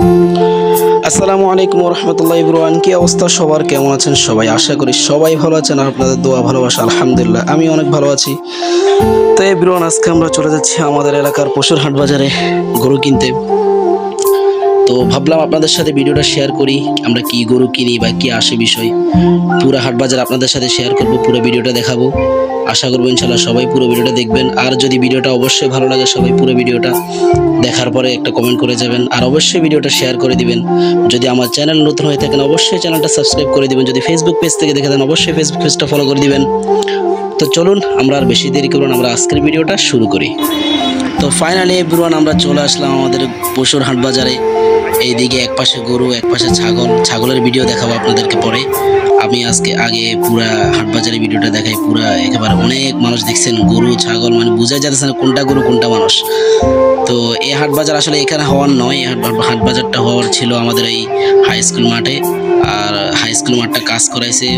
আসসালামু আলাইকুম রহমতুল্লাহ ইব্রান, কি অবস্থা সবার? কেমন আছেন সবাই? আশা করি সবাই ভালো আছেন আর আপনাদের দোয়া ভালোবাসা আলহামদুলিল্লাহ আমি অনেক ভালো আছি। তো ইব্রান, আজকে আমরা চলে যাচ্ছি আমাদের এলাকার পশুর হাট বাজারে গরু কিনতে। তো ভাবলাম আপনাদের সাথে ভিডিওটা শেয়ার করি, আমরা কি গরু কিনি বা কি আসে বিষয় পুরো হাট বাজার আপনাদের সাথে শেয়ার করব, পুরো ভিডিওটা দেখাবো। আশা করবো ইনশাল্লাহ সবাই পুরো ভিডিওটা দেখবেন। আর যদি ভিডিওটা অবশ্যই ভালো লাগে সবাই পুরো ভিডিওটা দেখার পরে একটা কমেন্ট করে যাবেন, আর অবশ্যই ভিডিওটা শেয়ার করে দিবেন। যদি আমার চ্যানেল নতুন হয়ে থাকেন অবশ্যই চ্যানেলটা সাবস্ক্রাইব করে দিবেন। যদি ফেসবুক পেজ থেকে দেখে দেন অবশ্যই ফেসবুক পেজটা ফলো করে দিবেন। তো চলুন আমরা আর বেশি দেরি করব না, আমরা আজকের ভিডিওটা শুরু করি। তো ফাইনালি এভরিওয়ান আমরা চলে আসলাম আমাদের পশুর হাট বাজারে। এইদিকে এক পাশে গরু এক পাশে ছাগলের ভিডিও দেখাবো আপনাদেরকে পরে। আমি আগে পুরা হাট বাজারের ভিডিওটা দেখাই। পুরা একেবারে অনেক মানুষ দেখছেন, গরু ছাগল মানে বোঝা যাচ্ছে না কোনটা গরু কোনটা মানুষ। তো এই হাট বাজার আসলে এখানে হওয়ার নয়, এই হাট বাজারটা হওয়ার ছিল আমাদের এই হাই স্কুল মাঠে। আর হাই স্কুল মাঠটা কাজ করাইছে,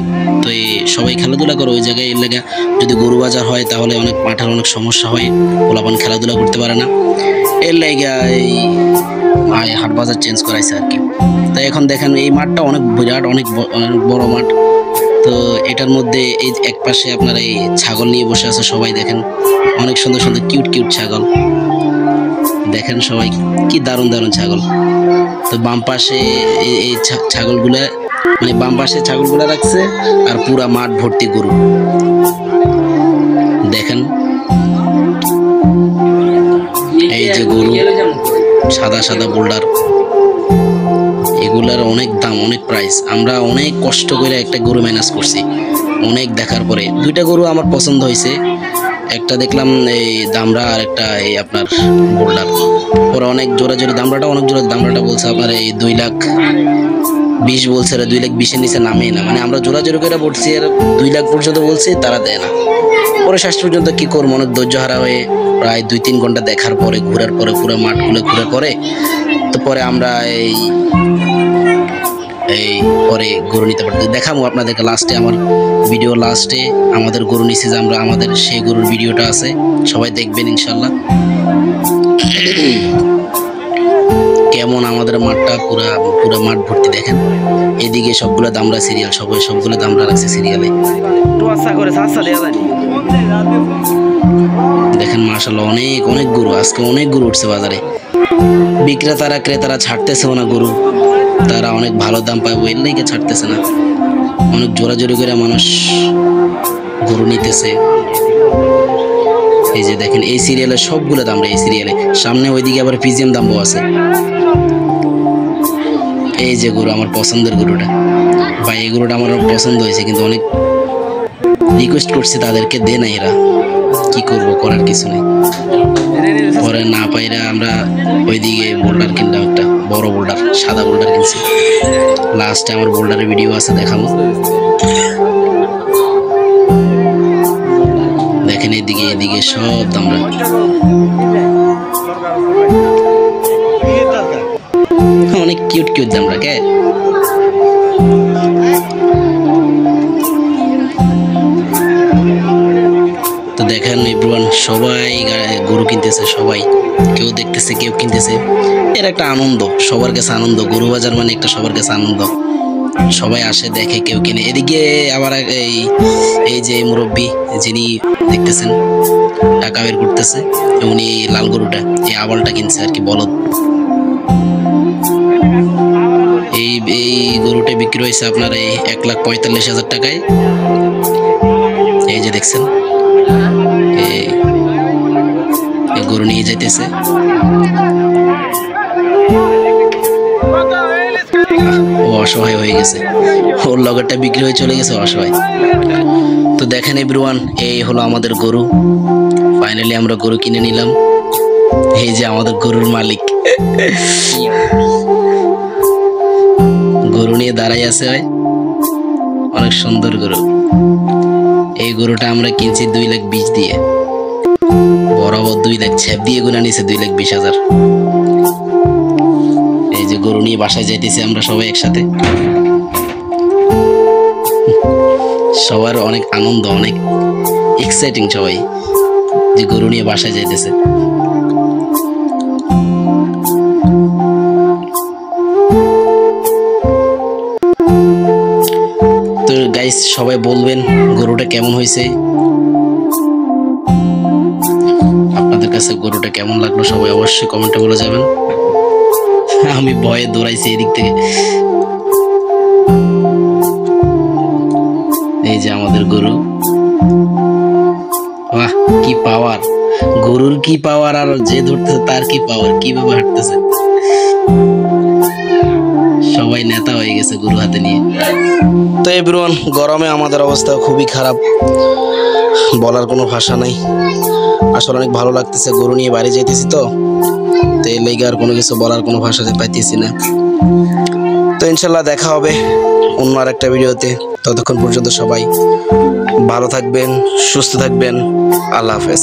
তো এই সবাই খেলাধুলা করে ওই জায়গায়। এর লেগে যদি গরু বাজার হয় তাহলে অনেক মাঠের অনেক সমস্যা হয়, পোলাপান খেলাধুলা করতে পারে না। এর লেগে এই হাট বাজার চেঞ্জ করাইছে আর কি। তো এখন দেখেন এই মাঠটা অনেক বিরাট, অনেক বড় মাঠ। তো এটার মধ্যে এই এক পাশে আপনার এই ছাগল নিয়ে বসে আছে সবাই, দেখেন অনেক সুন্দর সুন্দর কিউট ছাগল। দেখেন সবাই কি দারুণ ছাগল। তো বাম পাশে এই ছাগলগুলা মানে বাম পাশে ছাগলগুলা রাখছে, আর পুরা মাঠ ভর্তি গরু। দেখেন এই যে গরু সাদা বোল্ডার, এগুলার অনেক দাম, অনেক প্রাইস। আমরা অনেক কষ্ট করে একটা গরু ম্যানেজ করছি, অনেক দেখার পরে দুইটা গরু আমার পছন্দ হয়েছে। একটা দেখলাম এই দামরা, আর একটা এই আপনার বোল্ডার। ওরা অনেক জোরাজোরি, দামরাটা অনেক জোরে। দামরাটা বলছে আপনার এই 2,20,000 বলছে, 2,20,000-এর নিচে নামেই না। মানে আমরা জোরাজোরি করে বলছি, আর 2 লাখ পর্যন্ত বলছি, তারা দেয় না। পরে শেষ পর্যন্ত কি করবো, অনেক ধৈর্য হারা হয়ে প্রায় 2-3 ঘন্টা দেখার পরে, ঘোরার পরে, পুরো মাঠগুলো ঘুরে পরে, তো পরে আমরা এই পরে গরু নিতে পারতে দেখাবো আপনাদেরকে। লাস্টে আমার ভিডিও লাস্টে আমাদের গরু নিচে যে আমরা, আমাদের সেই গরুর ভিডিওটা আছে, সবাই দেখবেন ইনশাল্লাহ। কেমন আমাদের মাঠটা, পুরা মাঠ ভর্তি। দেখেন এদিকে সবগুলো দামরা সিরিয়াল, সবগুলো দামরা রাখছে সিরিয়ালে। দেখেন মাশাআল্লাহ অনেক গরু, আজকে অনেক গরু উঠছে বাজারে। বিক্রেতারা ক্রেতারা ছাড়তেছেও না গরু, তারা অনেক ভালো দাম পায় এর লেগে ছাড়তেছে না। অনেক জোরাজোরি করে মানুষ গরু নিতেছে। এই যে দেখেন এই সিরিয়ালে সবগুলো দামরা, এই সিরিয়ালে সামনে ওইদিকে আবার পিজিএম দামও আছে। এই যে গরু আমার পছন্দের গরুটা, ভাই এই গরুটা আমার পছন্দ হয়েছে, কিন্তু অনেক রিকোয়েস্ট করছি তাদেরকে, দে না, এরা কি করব, করার কিছু নেই। পরে না পাইরা আমরা ওইদিকে বোল্ডার কিনলাম, একটা বড় বোল্ডার, সাদা বোল্ডার কিনছি। লাস্টে আমার বোল্ডারের ভিডিও আছে, দেখাবো। দেখেন এদিকে সব দামরা। অনেক কিউট দামরা কে। তো দেখেন এভরিওয়ান সবাই গরু কিনতেছে, সবাই কেউ দেখতেছে কেউ কিনতেছে। এর একটা আনন্দ, সবার কাছে আনন্দ। গরু বাজার মানে একটা সবার কাছে আনন্দ, সবাই আসে দেখে কেউ কিনে। এদিকে আবার এই যে মুরব্বী যিনি দেখতেছেন টাকা বের করতেছে, উনি লাল গরুটা, এই আবালটা কিনছে আর কি, বলদ। এই গরুটা বিক্রি হয়েছে আপনার এই 1,45,000 টাকায়। এই যে দেখছেন এই গরু নিয়ে যাইতেছে। ও অসহায় হয়ে গেছে, ওর লগরটা বিক্রি হয়ে চলে গেছে, অসহায়। তো দেখেন এভরিওয়ান এই হলো আমাদের গরু। ফাইনালি আমরা গরু কিনে নিলাম। এই যে আমাদের গরুর মালিক গরু নিয়ে দাঁড়াই আছে, অনেক সুন্দর গরু। এই গরুটা আমরা কিনছি 2,20,000 দিয়ে, বরাবর 2 লাখ ছ্যাপ দিয়ে গুনা নিছে 2,20,000। এই যে গরু নিয়ে বাসায় যাইতেছি আমরা সবাই একসাথে। সবার অনেক আনন্দ, অনেক এক্সাইটিং সবাই যে গরু নিয়ে বাসায় যাইতেছে। গাইস সবাই বলবেন গরুটা কেমন হয়েছে, আপনাদের কাছে গরুটা কেমন লাগলো সবাই অবশ্যই কমেন্টে বলে যাবেন। আমি ভয়ে দৌড়াইছি এদিক থেকে। এই যে আমাদের গরু, বাহ কি পাওয়ার, গরুর কি পাওয়ার আর যে ধরতেছে তার কি পাওয়ার, কিভাবে হাঁটতেছে, সবাই নেতা হয়ে গেছে গরু হাতে নিয়ে। তো এভরিওয়ান গরমে আমাদের অবস্থা খুবই খারাপ, বলার কোনো ভাষা নাই। আসলে অনেক ভালো লাগতেছে, গরু নিয়ে বাড়ি যাইতেছি তো এর লেগে আর কোনো কিছু বলার কোনো ভাষা পাইতেছি না। তো ইনশাল্লাহ দেখা হবে অন্য আর একটা ভিডিওতে। ততক্ষণ পর্যন্ত সবাই ভালো থাকবেন, সুস্থ থাকবেন। আল্লাহ হাফেজ।